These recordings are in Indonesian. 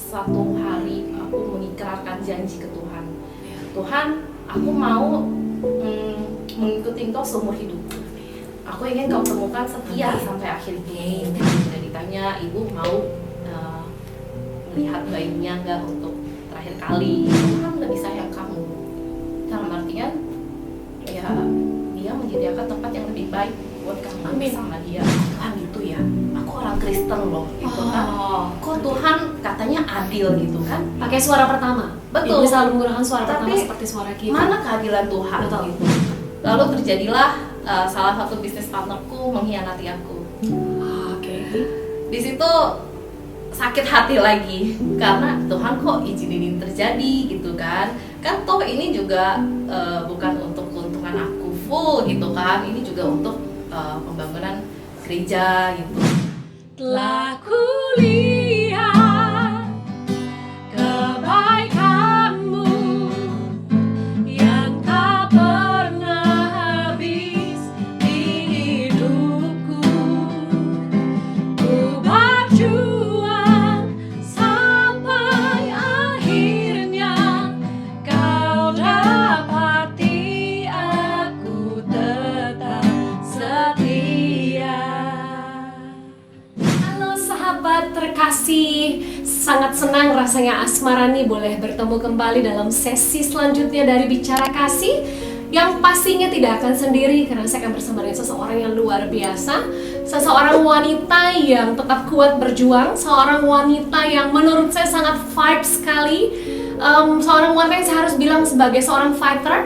satu hari aku mengikrarkan janji ke Tuhan. Tuhan, aku mau mengikuti Engkau seumur hidupku. Aku ingin Kau temukan setia sampai akhir hidup. Dan ditanya, ibu mau melihat bayinya nggak untuk terakhir kali? Tuhan lebih sayang kamu. Dalam artian, ya dia menyediakan tempat yang lebih baik buat kamu sama dia. Tuhan itu ya, aku orang Kristen loh, gitu kan. Kok Tuhan katanya adil gitu kan? Pakai suara pertama. Betul. Dia selalu menggunakan suara pertama Tapi seperti suara kita. mana keadilan Tuhan? Betul. Gitu. Lalu terjadilah salah satu bisnis partnerku mengkhianati aku. Oke. Di situ sakit hati lagi karena Tuhan kok izinin ini terjadi gitu kan? Kan toh ini juga bukan untuk keuntungan aku full gitu kan? Ini juga untuk pembangunan gereja gitu. Telah kulihat kebaikan-Mu yang tak pernah habis di hidupku. Ku berjuang sampai akhirnya Kau dapati aku tetap setia. Halo sahabat terkasih, sangat senang rasanya Asmarani boleh bertemu kembali dalam sesi selanjutnya dari Bicara Kasih, yang pastinya tidak akan sendiri karena saya akan bersama dengan seseorang yang luar biasa, seseorang wanita yang tetap kuat berjuang, seorang wanita yang menurut saya sangat vibe sekali, seorang wanita yang saya harus bilang sebagai seorang fighter.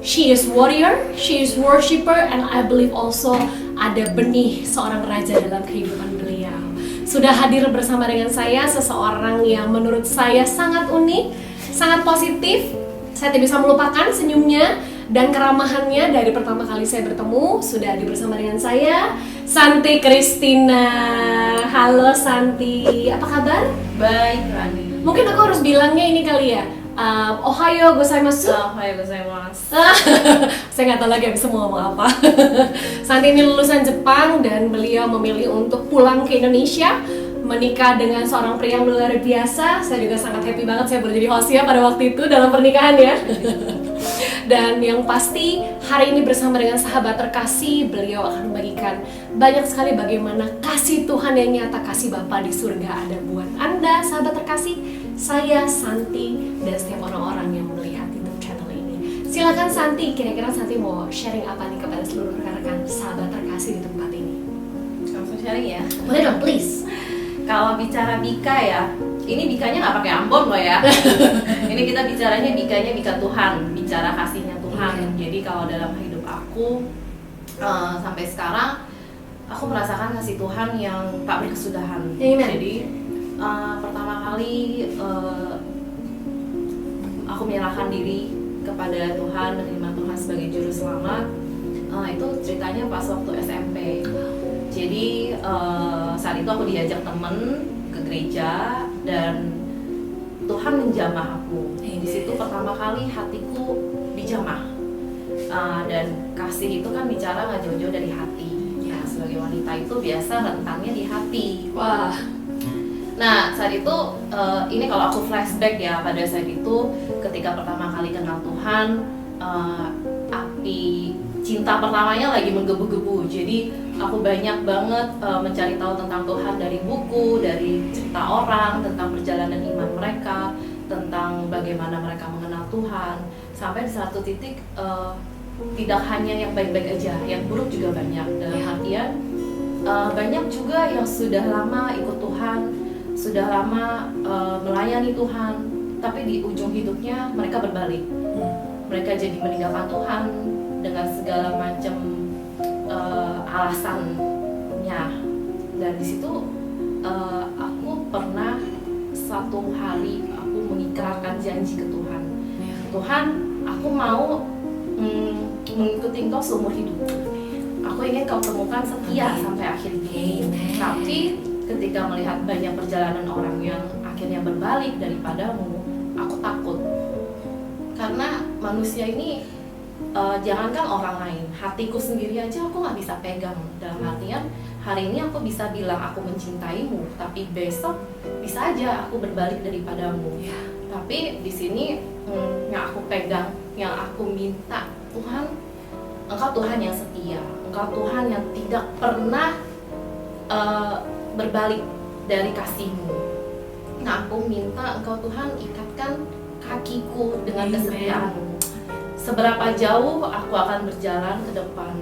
She is warrior, she is worshipper, and I believe also ada benih seorang raja dalam kehidupan beliau. Sudah hadir bersama dengan saya seseorang yang menurut saya sangat unik, sangat positif. Saya tidak bisa melupakan senyumnya dan keramahannya dari pertama kali saya bertemu. Sudah hadir bersama dengan saya, Santi Christina. Halo Santi, apa kabar? Baik, Rani. Mungkin aku harus bilangnya ini kali ya. Ohayo gozaimasu. Ohayou gozaimasu. Saya nggak tahu lagi bisa mau ngomong apa. Santi ini lulusan Jepang dan beliau memilih untuk pulang ke Indonesia, menikah dengan seorang pria yang luar biasa. Saya juga sangat happy banget saya boleh jadi hostnya pada waktu itu dalam pernikahan ya. Dan yang pasti hari ini bersama dengan sahabat terkasih, beliau akan membagikan banyak sekali bagaimana kasih Tuhan yang nyata, kasih Bapa di surga ada buat Anda sahabat terkasih. Saya Santi dan setiap orang-orang yang melihat YouTube channel ini. Silakan Santi, kira-kira Santi mau sharing apa nih kepada seluruh rekan-rekan sahabat terkasih di tempat ini? Langsung sharing ya. Boleh dong, please. Kalau bicara bika ya, ini bikanya nggak pakai Ambon loh ya. Ini kita bicaranya bikanya bika Tuhan, bicara kasihnya Tuhan. Jadi kalau dalam hidup aku sampai sekarang, aku merasakan kasih Tuhan yang tak berkesudahan. Amen. Jadi pertama kali aku menyerahkan diri kepada Tuhan, menerima Tuhan sebagai juru selamat. Itu ceritanya pas waktu SMP. Jadi saat itu aku diajak temen ke gereja dan Tuhan menjamah aku. Di situ pertama kali hatiku dijamah. Dan kasih itu kan bicara nggak jauh-jauh dari hati. Nah, sebagai wanita itu biasa rentannya di hati. Wah. Nah, saat itu ini kalau aku flashback ya, pada saat itu ketika pertama kali kenal Tuhan, api cinta pertamanya lagi menggebu-gebu. Jadi aku banyak banget mencari tahu tentang Tuhan dari buku, dari cerita orang, tentang perjalanan iman mereka, tentang bagaimana mereka mengenal Tuhan. Sampai di satu titik tidak hanya yang baik-baik aja, yang buruk juga banyak. Dalam artian banyak juga yang sudah lama ikut Tuhan, sudah lama melayani Tuhan, tapi di ujung hidupnya mereka berbalik. Mereka jadi meninggalkan Tuhan dengan segala macam alasannya. Dan di situ aku pernah satu hari aku mengikrarkan janji ke Tuhan. Tuhan, aku mau mengikuti Engkau seumur hidup. Aku ingin Kau temukan setia sampai akhir hidup. Tapi ketika melihat banyak perjalanan orang yang akhirnya berbalik daripadamu, aku takut. Karena manusia ini jangankan orang lain, hatiku sendiri aja aku nggak bisa pegang. Dalam artian hari ini aku bisa bilang aku mencintaimu, tapi besok bisa aja aku berbalik daripadamu. Tapi di sini yang aku pegang, yang aku minta, Tuhan, Engkau Tuhan yang setia, Engkau Tuhan yang tidak pernah berbalik dari kasih-Mu. Nah, aku minta Engkau Tuhan ikatkan kakiku dengan kesetiaan-Mu. Seberapa jauh aku akan berjalan ke depan,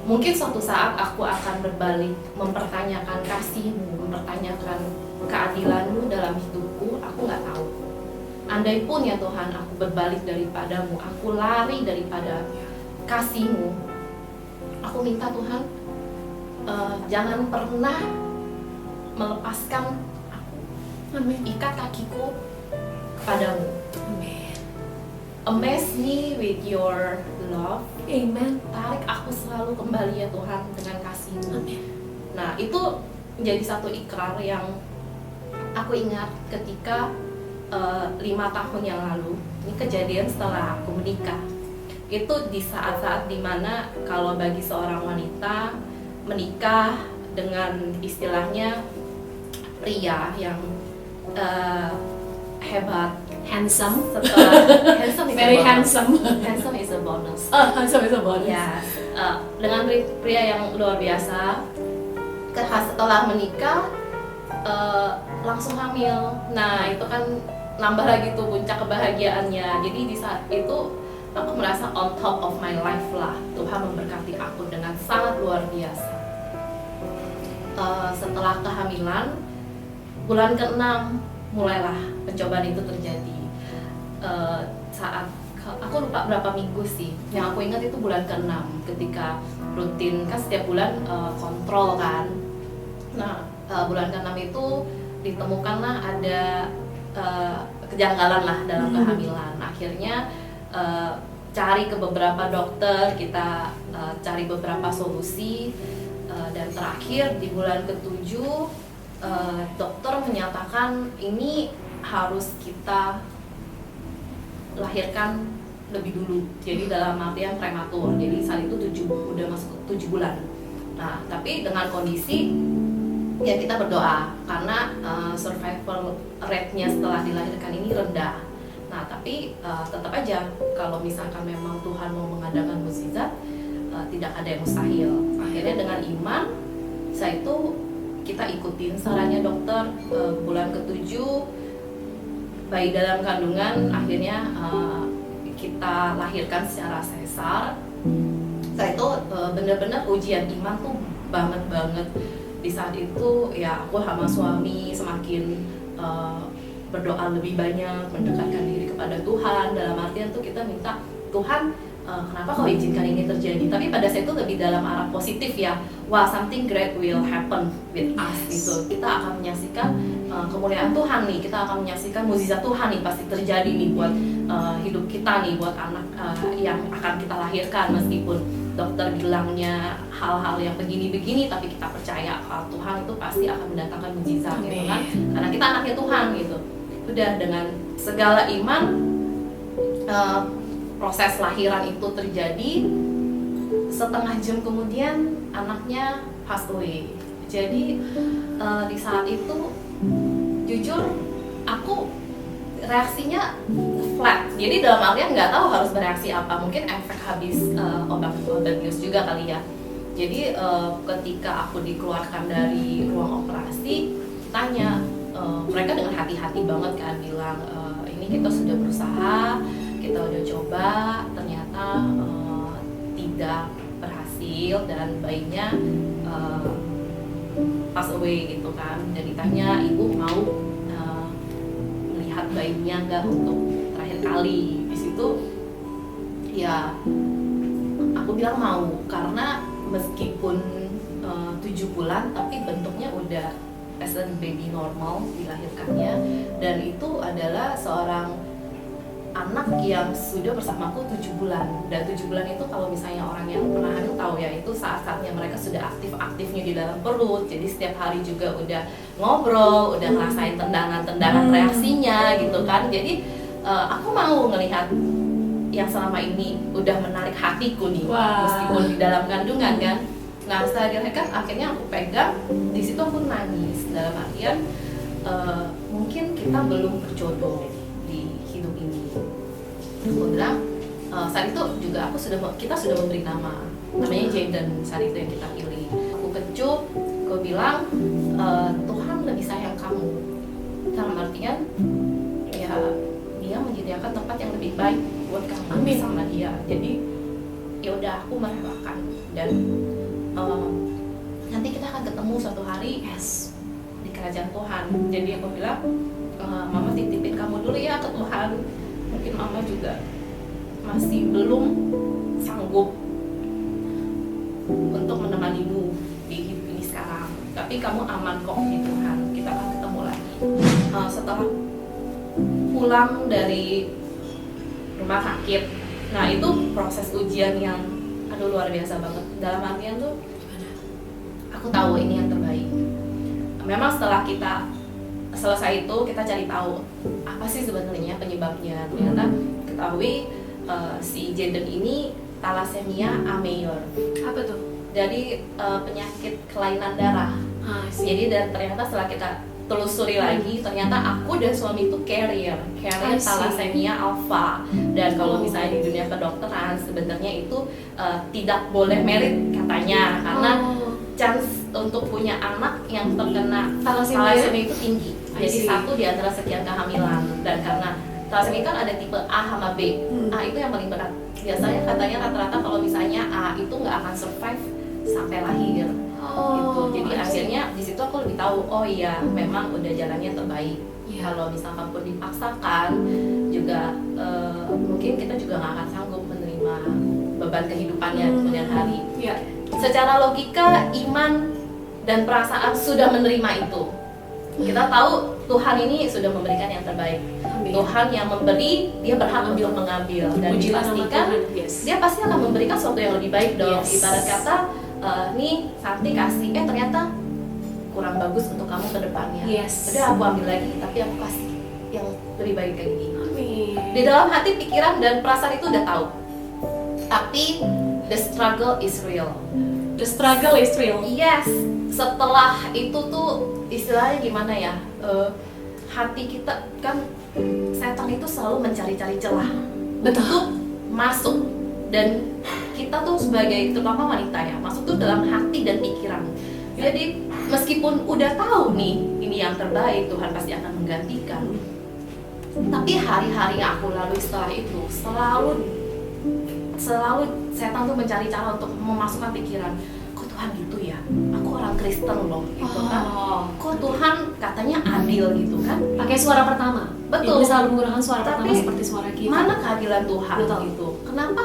mungkin suatu saat aku akan berbalik, mempertanyakan kasih-Mu, mempertanyakan keadilan-Mu dalam hidupku, aku nggak tahu. Andai pun ya Tuhan, aku berbalik daripadamu, aku lari daripada kasih-Mu, aku minta Tuhan, jangan pernah melepaskan aku. Amin. Ikat kakiku kepadamu. Amin. Amaze me with your love. Amen. Tarik aku selalu kembali ya Tuhan dengan kasih-Mu. Amin. Nah, itu menjadi satu ikrar yang aku ingat ketika 5 tahun yang lalu. Ini kejadian setelah aku menikah. Itu di saat-saat dimana kalau bagi seorang wanita menikah dengan istilahnya pria yang hebat, Handsome. setelah handsome is Very a bonus. handsome. Handsome is a bonus. Handsome is a bonus. Yes, dengan pria yang luar biasa, setelah menikah langsung hamil. Nah, itu kan nambah lagi tuh puncak kebahagiaannya. Jadi di saat itu aku merasa on top of my life lah. Tuhan memberkati aku dengan sangat luar biasa. Setelah kehamilan, bulan ke-6 mulailah pencobaan itu terjadi. Saat aku lupa berapa minggu sih, yang aku ingat itu bulan ke-6 ketika rutin, kan setiap bulan kontrol kan. Nah, bulan ke-6 itu ditemukanlah ada kejanggalan lah dalam kehamilan. Akhirnya cari ke beberapa dokter, kita cari beberapa solusi, dan terakhir di bulan ke-7 dokter menyatakan ini harus kita lahirkan lebih dulu, jadi dalam artian prematur. Jadi saat itu udah masuk 7 bulan. Nah, tapi dengan kondisi ya kita berdoa karena survival rate-nya setelah dilahirkan ini rendah. Nah, tapi tetap aja kalau misalkan memang Tuhan mau mengadakan mukjizat, tidak ada yang mustahil. Akhirnya dengan iman, saya itu kita ikutin sarannya dokter. Bulan ke-7 bayi dalam kandungan akhirnya kita lahirkan secara sesar. Saya itu benar-benar ujian iman tuh banget. Di saat itu ya aku sama suami semakin berdoa lebih banyak, mendekatkan diri kepada Tuhan. Dalam artian tuh kita minta, Tuhan kenapa kau izinkan ini terjadi? Tapi pada saat itu lebih dalam arah positif ya. Wah, something great will happen with us gitu. Kita akan menyaksikan kemuliaan Tuhan nih. Kita akan menyaksikan mukjizat Tuhan nih pasti terjadi nih buat hidup kita nih, buat anak yang akan kita lahirkan. Meskipun dokter bilangnya hal-hal yang begini-begini, tapi kita percaya kalau Tuhan itu pasti akan mendatangkan mukjizat gitu kan. Karena kita anaknya Tuhan gitu. Udah dengan segala iman, proses lahiran itu terjadi. Setengah jam kemudian anaknya pass away. Jadi di saat itu jujur aku reaksinya flat. Jadi dalam artian nggak tahu harus bereaksi apa. Mungkin efek habis obat bius juga kali ya. Jadi ketika aku dikeluarkan dari ruang operasi, tanya mereka dengan hati-hati banget kan bilang ini kita sudah berusaha, kita udah coba, ternyata tidak berhasil dan bayinya pass away gitu kan. Dan ditanya ibu mau melihat bayinya nggak untuk terakhir kali. Di situ ya aku bilang mau, karena meskipun 7 bulan tapi bentuknya udah as a baby normal dilahirkannya, dan itu adalah seorang anak yang sudah bersamaku 7 bulan. Dan 7 bulan itu kalau misalnya orang yang pernah hamil tahu ya, itu saat-saatnya mereka sudah aktif-aktifnya di dalam perut. Jadi setiap hari juga udah ngobrol, udah ngerasain tendangan-tendangan reaksinya gitu kan. Jadi aku mau ngelihat yang selama ini udah menarik hatiku nih, meskipun di dalam kandungan kan. Nah setelah dilahirkan akhirnya aku pegang, di situ aku nangis dalam artian mungkin kita belum berjodoh di hidup ini. Aku bilang saat itu juga kita sudah memberi nama, namanya Jaden saat itu yang kita pilih. Aku kecup, aku bilang Tuhan lebih sayang kamu, dalam artian ya dia menyediakan tempat yang lebih baik buat kamu sama dia. Jadi ya udah aku merelakan dan nanti kita akan ketemu suatu hari di kerajaan Tuhan. Jadi aku bilang mama titipin kamu dulu ya ke Tuhan, mungkin mama juga masih belum sanggup untuk menemanimu di hidup ini sekarang, tapi kamu aman kok di Tuhan, kita akan ketemu lagi. Setelah pulang dari rumah sakit, nah itu proses ujian yang luar biasa banget. Dalam artian tuh aku tahu ini yang terbaik. Memang setelah kita selesai itu kita cari tahu apa sih sebenarnya penyebabnya. Ternyata ketahui si Jaden ini thalassemia A-mayor. Apa tuh? Jadi penyakit kelainan darah. Jadi dan ternyata setelah kita telusuri lagi, ternyata aku dan suami itu carrier thalassemia alpha. Dan kalau misalnya di dunia kedokteran sebenarnya itu tidak boleh merit katanya, karena chance untuk punya anak yang terkena thalassemia itu tinggi. Jadi satu di antara sekian kehamilan. Dan karena thalassemia kan ada tipe A sama B. A itu yang paling berat. Biasanya katanya rata-rata kalau misalnya A itu nggak akan survive sampai lahir. Gitu. Jadi akhirnya di situ aku lebih tahu, oh iya memang udah jalannya terbaik. Kalau misalkan pun dipaksakan juga mungkin kita juga nggak akan sanggup menerima beban kehidupannya kemudian hari. Secara logika, iman dan perasaan sudah menerima itu. Kita tahu Tuhan ini sudah memberikan yang terbaik. Tuhan yang memberi, dia berhak untuk mengambil, dan dipastikan dia pasti akan memberikan sesuatu yang lebih baik dong. Ibarat kata nih Santi kasih, ternyata kurang bagus untuk kamu ke depannya. Udah aku ambil lagi, tapi aku kasih yang lebih baik kayak gini. Di dalam hati, pikiran dan perasaan itu udah tahu. Tapi the struggle is real. The struggle is real. Yes. Setelah itu tuh istilahnya gimana ya? Hati kita kan, setan itu selalu mencari-cari celah untuk masuk, dan kita tuh sebagai terutama wanita ya, masuk tuh dalam hati dan pikiran. Jadi meskipun udah tahu nih ini yang terbaik, Tuhan pasti akan menggantikan, tapi hari-hari yang aku lalui setelah itu selalu setan tuh mencari cara untuk memasukkan pikiran, kok Tuhan gitu ya, aku orang Kristen loh gitu kan, kok Tuhan katanya adil gitu kan, pakai suara pertama. Betul. Bisa menggunakan suara Tapi, pertama seperti suara kita. Mana keadilan Tuhan gitu? Kenapa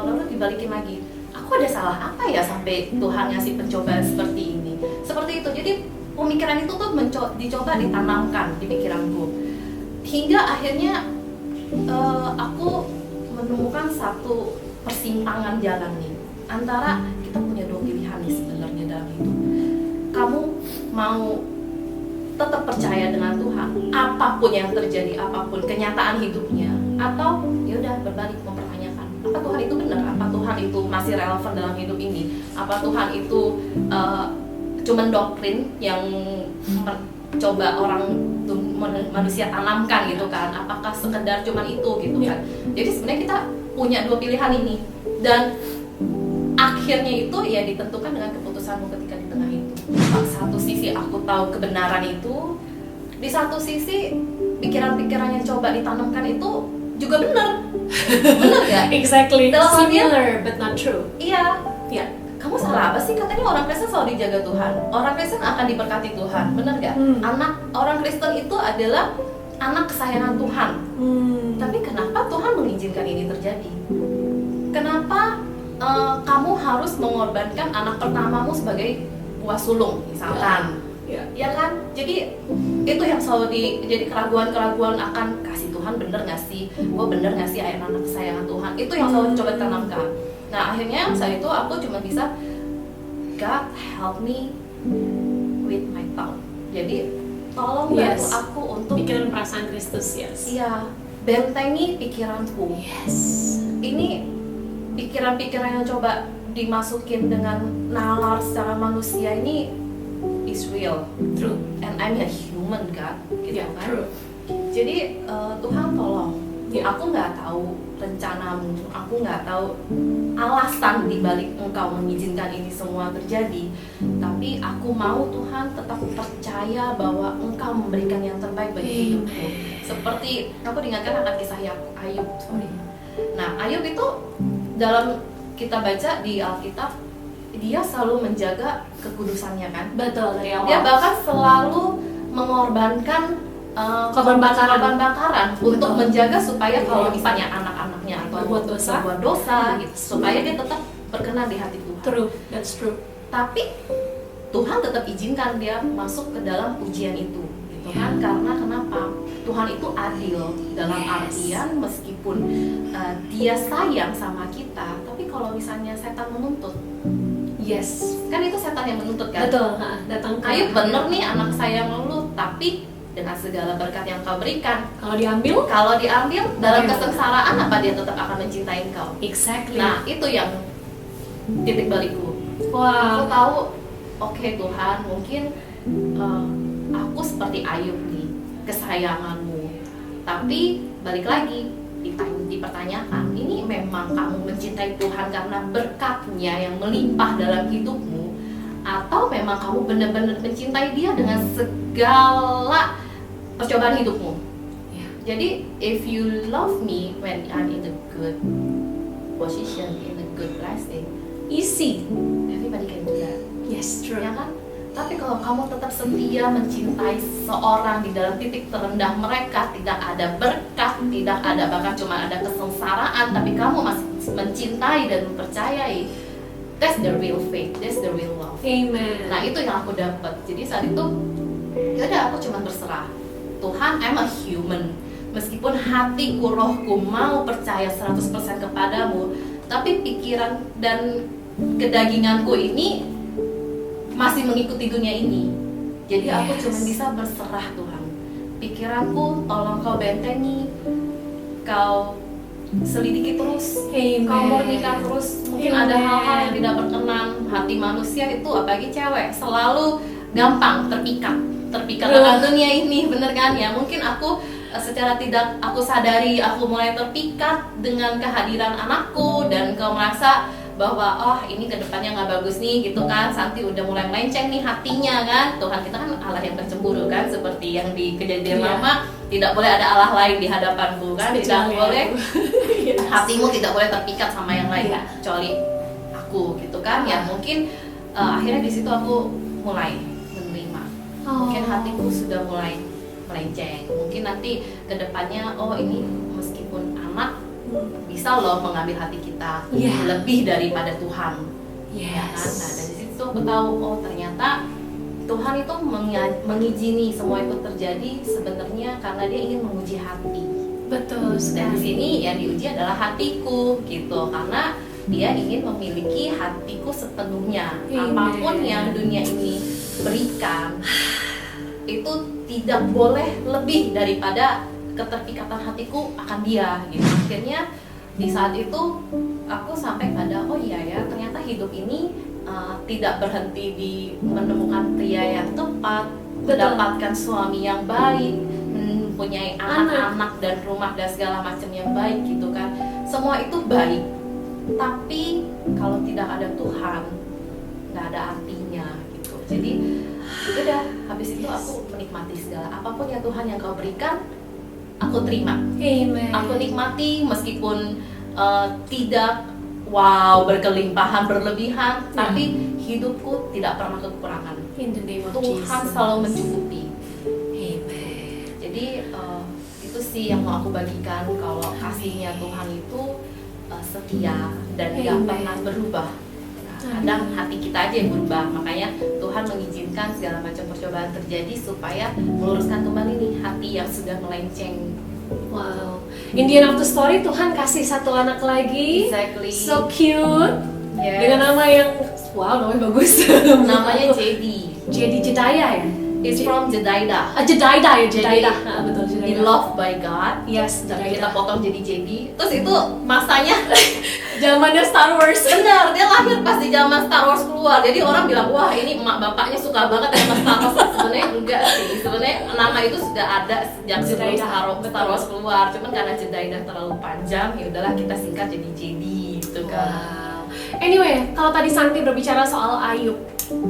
lalu dibalikin lagi? Aku ada salah apa ya sampai Tuhan ngasih pencobaan seperti ini? Seperti itu. Jadi pemikiran itu tuh dicoba ditanamkan di pikiranku, hingga akhirnya aku menemukan satu persimpangan jalan nih, antara kita punya dua pilihan nih sebenarnya dalam hidup. Kamu mau tetap percaya dengan Tuhan apapun yang terjadi, apapun kenyataan hidupnya, atau ya udah berbalik mempertanyakan, apa Tuhan itu benar, apa Tuhan itu masih relevan dalam hidup ini, apa Tuhan itu cuman doktrin yang coba orang manusia tanamkan gitu kan, apakah sekedar cuman itu gitu kan. Jadi sebenarnya kita punya dua pilihan ini, dan akhirnya itu ya ditentukan dengan keputusanmu ketika di tengah itu. Satu sisi aku tahu kebenaran itu, di satu sisi pikiran-pikiran yang coba ditanamkan itu juga benar. Benar gak? Exactly. Dalam Similar but not true. Iya. Kamu salah apa sih? Katanya orang Kristen selalu dijaga Tuhan, orang Kristen akan diberkati Tuhan, benar gak? Anak orang Kristen itu adalah anak kesayangan Tuhan. Tapi kenapa Tuhan mengizinkan ini terjadi? Kenapa kamu harus mengorbankan anak pertamamu sebagai buah sulung misalkan? Ya kan? Jadi itu yang selalu jadi keraguan-keraguan akan kasih Tuhan bener nggak sih? Gue bener nggak sih anak kesayangan Tuhan? Itu yang selalu coba ditanamkan. Nah akhirnya saat itu aku cuma bisa, God help me with my tongue. Jadi tolong bantu aku untuk pikiran perasaan Kristus. Iya, bentengi pikiranku. Ini pikiran-pikiran yang coba dimasukin dengan nalar secara manusia ini is real. True. And I'm a human kan, gitu Yeah, kan. true. Jadi Tuhan tolong. Yeah. Aku nggak tahu rencanamu, aku nggak tahu alasan dibalik Engkau mengizinkan ini semua terjadi. Tapi aku mau Tuhan tetap percaya bahwa Engkau memberikan yang terbaik bagi hidupku. Seperti aku diingatkan akan kisah Ayub. Nah, Ayub itu dalam kita baca di Alkitab, dia selalu menjaga kekudusannya kan. Betul, dari awal. Dia bahkan selalu mengorbankan Korban bakaran Betul. untuk menjaga supaya kalau Betul. misalnya anak-anaknya atau Berbuat dosa. berbuat dosa gitu, supaya dia tetap berkenan di hati Tuhan. True, that's true. Tapi Tuhan tetap izinkan dia masuk ke dalam ujian itu, gitu kan? Karena kenapa? Tuhan itu adil dalam artian meskipun dia sayang sama kita, tapi kalau misalnya setan menuntut, Yes. kan itu setan yang menuntut kan? Betul, datang ke Ayub bener nih anak sayang lu, tapi dengan segala berkat yang kau berikan, kalau diambil, kalau diambil dalam Bagaimana? kesengsaraan apa dia tetap akan mencintai kau? exactly. Nah itu yang titik balikku. Aku Wow. tahu, oke Tuhan, mungkin aku seperti Ayub nih, kesayanganmu. Tapi balik lagi, dipertanyakan, ini memang kamu mencintai Tuhan karena berkatnya yang melimpah dalam hidupmu, atau memang kamu benar-benar mencintai Dia dengan segala percobaan hidupmu? Yeah. Jadi, if you love me when I'm in a good position, in a good blessing, Easy. everybody can do that. Yes, true. Ya kan? Tapi kalau kamu tetap setia mencintai seorang di dalam titik terendah mereka, tidak ada berkat, tidak ada, bahkan cuma ada kesengsaraan, tapi kamu masih mencintai dan mempercayai, that's the real faith, that's the real love. Amen. Nah itu yang aku dapat. Jadi saat itu, yaudah aku cuma berserah. Tuhan, I'm a human. Meskipun hatiku, rohku mau percaya 100% kepadamu, tapi pikiran dan kedaginganku ini masih mengikuti dunia ini. Jadi aku Yes. cuma bisa berserah Tuhan. Pikiranku tolong kau bentengi, kau selidiki terus, Amen. kau murnikan terus. Mungkin Amen. ada hal-hal yang tidak berkenan. Hati manusia itu, apalagi cewek, selalu gampang terpikat dengan dunia ini, bener kan ya? Mungkin aku secara tidak aku sadari, aku mulai terpikat dengan kehadiran anakku, dan kau merasa bahwa oh ini kedepannya nggak bagus nih gitu kan. Santi udah mulai melenceng nih hatinya kan. Tuhan kita kan Allah yang pencemburu kan, seperti yang di Kejadian Iya. Lama, tidak boleh ada Allah lain di hadapanku kan. Tidak Kecuali boleh Yes. hatimu tidak boleh terpikat sama yang lain, Iya. kecuali aku gitu kan. Ya mungkin akhirnya di situ aku mulai menerima. Mungkin hatiku sudah mulai melenceng. Mungkin nanti kedepannya oh ini meskipun anak bisa loh mengambil hati kita Yeah. lebih daripada Tuhan. Ya kan? Nah Yes. dari situ aku tahu oh ternyata Tuhan itu mengizini semua itu terjadi sebenarnya karena Dia ingin menguji hati. Betul Dan di sekali. sini yang diuji adalah hatiku gitu, karena Dia ingin memiliki hatiku sepenuhnya. Amen. Apapun yang dunia ini berikan itu tidak boleh lebih daripada keterpikatan hatiku akan Dia gitu. Akhirnya di saat itu aku sampai pada oh iya ya, ternyata hidup ini tidak berhenti di menemukan pria yang tepat, mendapatkan suami yang baik, mempunyai anak-anak dan rumah dan segala macam yang baik gitu kan. Semua itu baik, tapi kalau tidak ada Tuhan nggak ada artinya gitu. Jadi udah habis itu aku menikmati segala apapun yang Tuhan yang Kau berikan, aku terima. Amen. Aku nikmati meskipun tidak wow berkelimpahan berlebihan, tapi hidupku tidak pernah kekurangan. In the name of Tuhan Jesus. selalu mencukupi. Amen. Jadi itu sih yang mau aku bagikan, kalau kasihnya Tuhan itu setia dan nggak Amen. pernah berubah. Nah, kadang hati kita aja yang berubah, makanya Tuhan mengizinkan segala macam percobaan terjadi supaya meluruskan kembali nih hati yang sudah melenceng. Wow. In the end of the story, Tuhan kasih satu anak lagi. Exactly. So cute. Yes. Dengan nama yang wow, namanya bagus. Namanya JD. Jadi Jedaya ya. It's from Jedaidah. Jedaidah ya, Jedaidah. Jadi, Nah, betul Jedaidah. Beloved by God. Yes, Tapi Jedaidah. kita potong jadi JD. Terus itu masanya Zamannya Star Wars. benar, dia lahir pas di zaman Star Wars keluar. Jadi orang bilang, wah ini emak bapaknya suka banget sama Star Wars. Sebenarnya enggak sih. Sebenarnya nama itu sudah ada sejak sebelum Star Wars keluar. Cuman karena Jedaidah terlalu panjang, ya udahlah kita singkat jadi JD gitu kan. Wow. Anyway, kalau tadi Santi berbicara soal Ayub.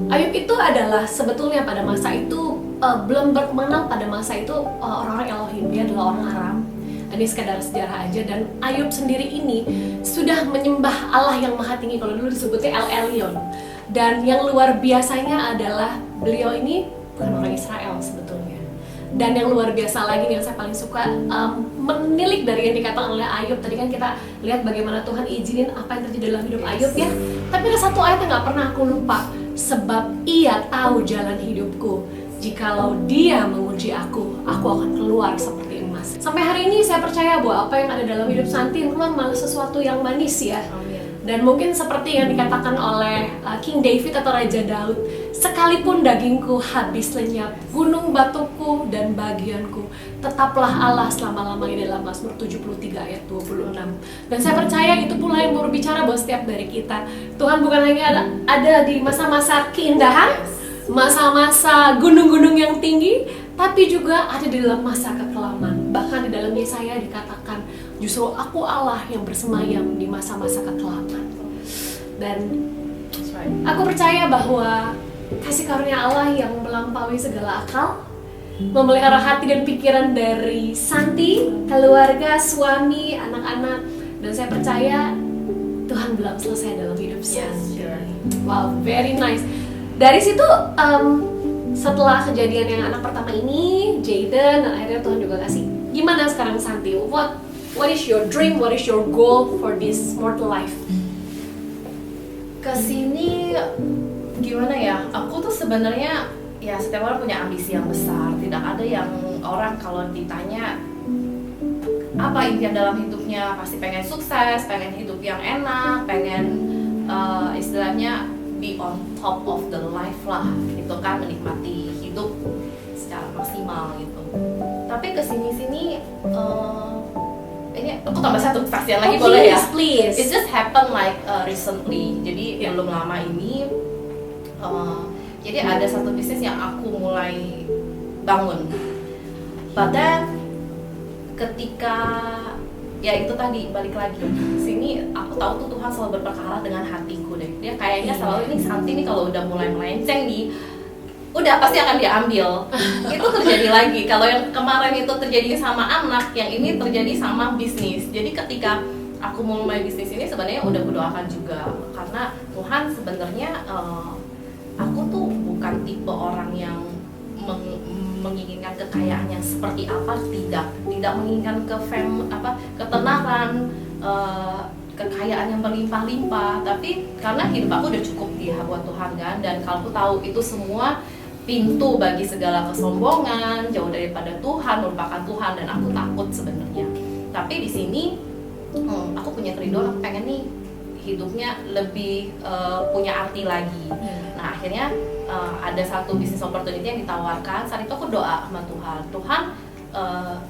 Ayub itu adalah sebetulnya pada masa itu belum mengenal pada masa itu orang-orang Elohim, dia adalah orang Aram. Ini sekadar sejarah aja. Dan Ayub sendiri ini sudah menyembah Allah yang Maha Tinggi, kalau dulu disebutnya El Elyon. Dan yang luar biasanya adalah beliau ini bukan orang Israel sebetulnya. Dan yang luar biasa lagi yang saya paling suka menilik dari yang dikatakan oleh Ayub. Tadi kan kita lihat bagaimana Tuhan izinin apa yang terjadi dalam hidup Ayub ya. Tapi ada satu ayat yang gak pernah aku lupa. Sebab ia tahu jalan hidupku. Jikalau dia menguji aku akan keluar seperti emas. Sampai hari ini saya percaya bahwa apa yang ada dalam hidup Santi yang keluar malah sesuatu yang manis ya. Dan mungkin seperti yang dikatakan oleh King David atau Raja Daud, sekalipun dagingku habis lenyap, gunung batuku dan bagianku, tetaplah Allah selama-lamanya, dalam Mazmur 73 ayat 26. Dan saya percaya itu pula yang berbicara bahwa setiap dari kita, Tuhan bukan hanya ada di masa-masa keindahan, masa-masa gunung-gunung yang tinggi, tapi juga ada di dalam masa kekelaman. Bahkan di dalam Yesaya dikatakan, justru aku Allah yang bersemayam di masa-masa kekelaman. Dan aku percaya bahwa kasih karunia Allah yang melampaui segala akal memelihara hati dan pikiran dari Santi, keluarga, suami, anak-anak. Dan saya percaya Tuhan belum selesai dalam hidup Santi. Wow, very nice. Dari situ setelah kejadian yang anak pertama ini, Jaden, dan akhirnya Tuhan juga kasih. Gimana sekarang Santi? What is your dream? What is your goal for this mortal life? Kesini gimana ya? Aku tuh sebenarnya ya setiap orang punya ambisi yang besar. Tidak ada yang orang kalau ditanya apa impian dalam hidupnya pasti pengen sukses, pengen hidup yang enak, pengen istilahnya be on top of the life lah, gitu kan, menikmati hidup secara maksimal gitu. Tapi kesini-sini ini aku tambah satu kesaksian lagi boleh ya? Please. It just happened like recently. Jadi belum lama ini, jadi ada satu bisnis yang aku mulai bangun. But then ketika ya itu tadi balik lagi sini, aku tahu tuh Tuhan selalu berperkara dengan hatiku deh. Dia kayaknya selalu ini Santi nih kalau udah mulai melenceng nih, udah pasti akan diambil. Itu terjadi lagi. Kalau yang kemarin itu terjadi sama anak, yang ini terjadi sama bisnis. Jadi ketika aku mulai bisnis ini sebenarnya udah kudoakan juga, karena Tuhan sebenarnya aku tuh bukan tipe orang yang menginginkan kekayaan yang seperti apa, tidak menginginkan ketenaran, kekayaan yang berlimpah-limpah, tapi karena hidup aku udah cukup dia buat Tuhan kan. Dan kalau aku tahu itu semua pintu bagi segala kesombongan, jauh daripada Tuhan, merupakan Tuhan, dan aku takut sebenarnya. Tapi di sini aku punya kerinduan, aku pengen nih hidupnya lebih punya arti lagi. Nah akhirnya ada satu bisnis opportunity yang ditawarkan. Saat itu aku doa sama Tuhan,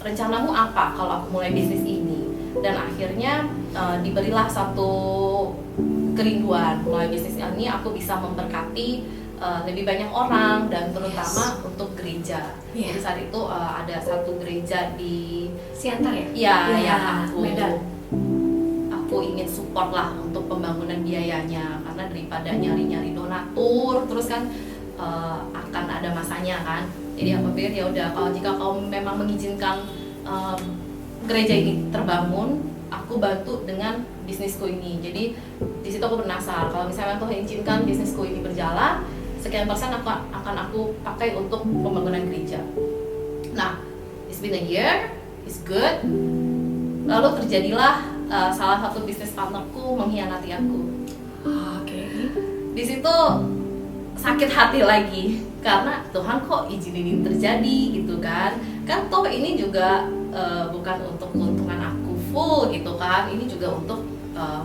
rencanamu apa kalau aku mulai bisnis ini? Dan akhirnya diberilah satu kerinduan, mulai bisnis ini aku bisa memberkati lebih banyak orang, dan terutama untuk gereja. Jadi saat itu ada satu gereja di Siantar ya? Iya, Ya, yang aku ingin support lah untuk pembangunan biayanya, karena daripada nyari-nyari donatur terus kan akan ada masanya kan. Jadi aku pikir ya udah, jika kau memang mengizinkan gereja ini terbangun, aku bantu dengan bisnisku ini. Jadi di situ aku bernasar, kalau misalnya Tuhan izinkan bisnisku ini berjalan, sekian persen akan aku pakai untuk pembangunan gereja. Nah, it's been a year, it's good. Lalu terjadilah salah satu bisnis partnerku mengkhianati aku. Di situ sakit hati lagi, karena Tuhan kok izinin ini terjadi gitu kan. Kan toh ini juga bukan untuk keuntungan aku full gitu kan, ini juga untuk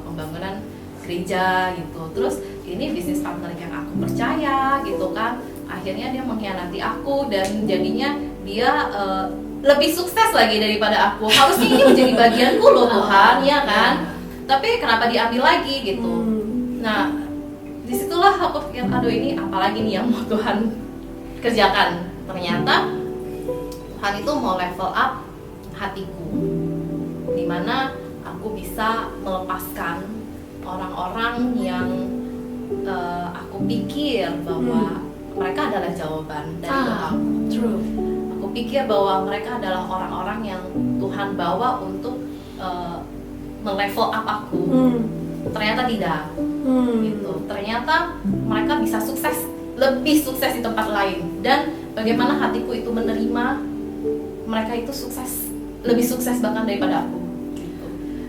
pembangunan gereja gitu. Terus ini bisnis partner yang aku percaya gitu kan, akhirnya dia mengkhianati aku dan jadinya dia lebih sukses lagi daripada aku. Harusnya ini menjadi bagianku loh Tuhan, ya kan? Tapi kenapa diambil lagi gitu? Nah, disitulah aku pikir, aduh ini apalagi nih yang mau Tuhan kerjakan. Ternyata Tuhan itu mau level up hatiku, dimana aku bisa melepaskan orang-orang yang aku pikir bahwa mereka adalah jawaban dari doaku. True. Aku pikir bahwa mereka adalah orang-orang yang Tuhan bawa untuk melevel up aku. Ternyata tidak. Gitu. Ternyata mereka bisa sukses, lebih sukses di tempat lain. Dan bagaimana hatiku itu menerima mereka itu sukses, lebih sukses bahkan daripada aku. Gitu.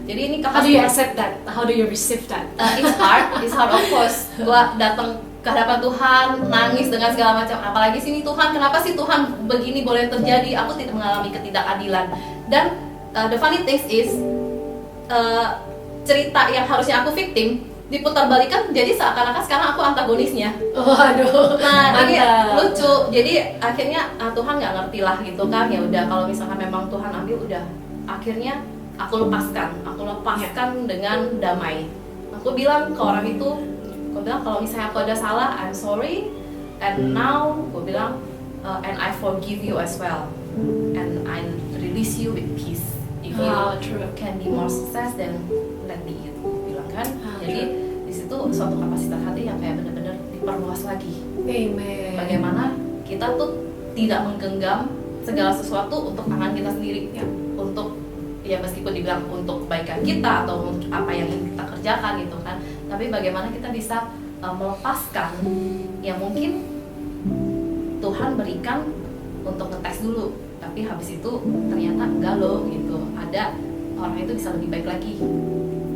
Jadi ini How do you accept that? How do you receive that? It's hard of course. Gua datang ke hadapan Tuhan, nangis dengan segala macam. Apalagi sini Tuhan, kenapa sih Tuhan begini boleh terjadi? Aku tidak mengalami ketidakadilan. Dan the funny thing is, cerita yang harusnya aku victim diputar-balikan, jadi seakan-akan sekarang aku antagonisnya. Waduh. Nah ini lucu. Jadi akhirnya Tuhan nggak ngerti lah gitu kan. Ya udah, kalau misalkan memang Tuhan ambil, udah. Akhirnya aku lepaskan dengan damai. Aku bilang ke orang itu, aku bilang kalau misalnya aku ada salah, I'm sorry, and now gue bilang and I forgive you as well, and I release you with peace. If you can be more success, then let me it. Bilang kan. Jadi di situ suatu kapasitas hati yang kayak benar-benar diperluas lagi. Amen. Bagaimana kita tuh tidak menggenggam segala sesuatu untuk tangan kita sendiri, ya, untuk ya meskipun dibilang untuk kebaikan kita atau untuk apa yang ingin kita kerjakan gitu kan, tapi bagaimana kita bisa melepaskan yang mungkin Tuhan berikan untuk ngetes dulu, tapi habis itu ternyata enggak loh gitu, ada orang itu bisa lebih baik lagi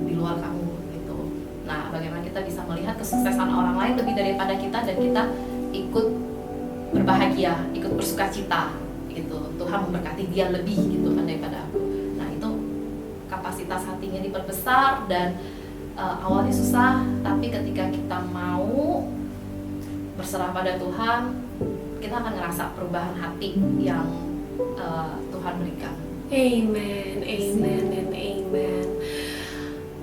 di luar kamu gitu. Nah, bagaimana kita bisa melihat kesuksesan orang lain lebih daripada kita dan kita ikut berbahagia, ikut bersukacita gitu. Tuhan memberkati dia lebih gitu kan daripada aku. Nah, itu kapasitas hatinya diperbesar dan awalnya susah, tapi ketika kita mau berserah pada Tuhan, kita akan ngerasa perubahan hati yang Tuhan berikan. Amen, amen, and amen.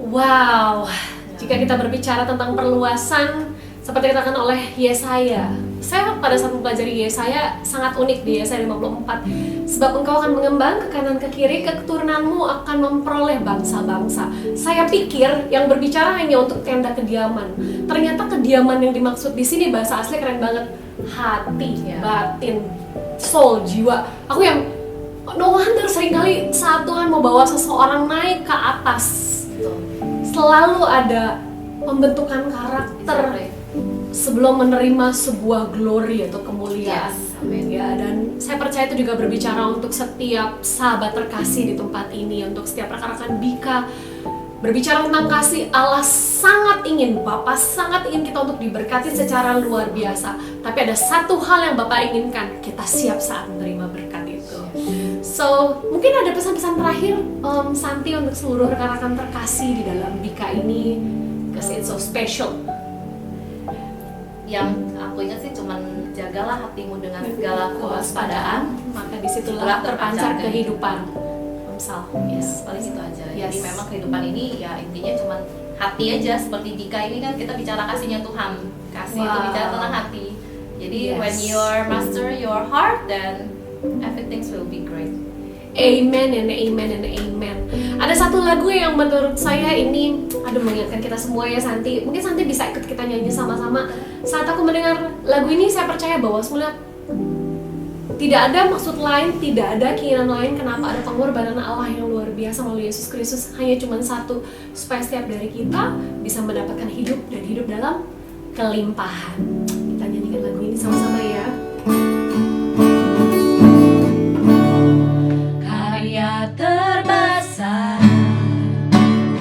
Wow, jika kita berbicara tentang perluasan, seperti dikatakan oleh Yesaya, saya pada saat mempelajari Yesaya sangat unik di Yesaya 54. Sebab engkau akan mengembang ke kanan ke kiri, keturunanmu akan memperoleh bangsa-bangsa. Saya pikir yang berbicara hanya untuk tenda kediaman. Ternyata kediaman yang dimaksud di sini bahasa asli keren banget. Hati, batin, soul, jiwa. Aku yang no wonder seringkali saat Tuhan mau bawa seseorang naik ke atas, selalu ada pembentukan karakter sebelum menerima sebuah glory atau kemuliaan. Amin ya. Dan saya percaya itu juga berbicara untuk setiap sahabat terkasih di tempat ini, untuk setiap rekan-rekan Bika. Berbicara tentang kasih, Allah sangat ingin, Bapak sangat ingin kita untuk diberkati secara luar biasa. Tapi ada satu hal yang Bapak inginkan, kita siap saat menerima berkat itu. So, mungkin ada pesan-pesan terakhir Santi untuk seluruh rekan-rekan terkasih di dalam Bika ini, because it's so special. Yang aku ingat sih cuman jagalah hatimu dengan segala kewaspadaan, maka disitulah terpancar kehidupan. Amsal, yes, paling itu aja. Yes. Jadi memang kehidupan ini ya intinya cuman hati aja. Seperti Bika ini kan kita bicara kasihnya Tuhan. Kasih itu bicara tentang hati. Jadi when you're master your heart, then everything will be great. Amen and amen and amen. Ada satu lagu yang menurut saya ini, mengingatkan kita semua ya Santi. Mungkin Santi bisa ikut kita nyanyi sama-sama. Saat aku mendengar lagu ini, saya percaya bahwa semuanya tidak ada maksud lain, tidak ada keinginan lain kenapa ada pengorbanan Allah yang luar biasa melalui Yesus Kristus. Hanya cuma satu, supaya setiap dari kita bisa mendapatkan hidup dan hidup dalam kelimpahan. Kita nyanyikan lagu ini sama-sama ya. Karya terbesar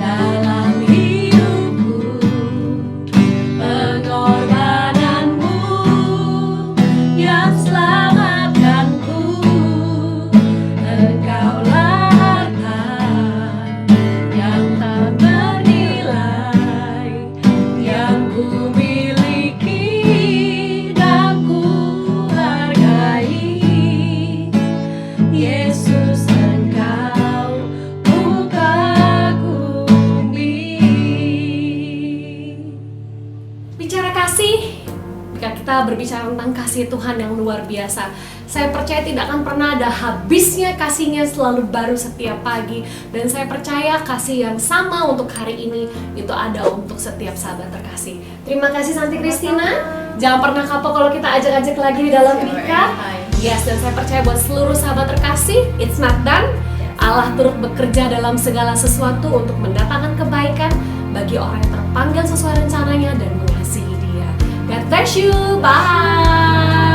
dalam hidupku, pengorbananmu yang selamatkanku. Engkaulah harta yang tak bernilai, yang ku miliki dan ku kita berbicara tentang kasih Tuhan yang luar biasa. Saya percaya tidak akan pernah ada habisnya kasih-Nya, selalu baru setiap pagi. Dan saya percaya kasih yang sama untuk hari ini itu ada untuk setiap sahabat terkasih. Terima kasih Santi Christina. Jangan pernah kapok kalau kita ajak-ajak lagi di dalam nikah. Yes, dan saya percaya buat seluruh sahabat terkasih, it's not done. Allah turut bekerja dalam segala sesuatu untuk mendatangkan kebaikan bagi orang yang terpanggil sesuai rencananya dan mengasihi Dia. God bless you. Bye.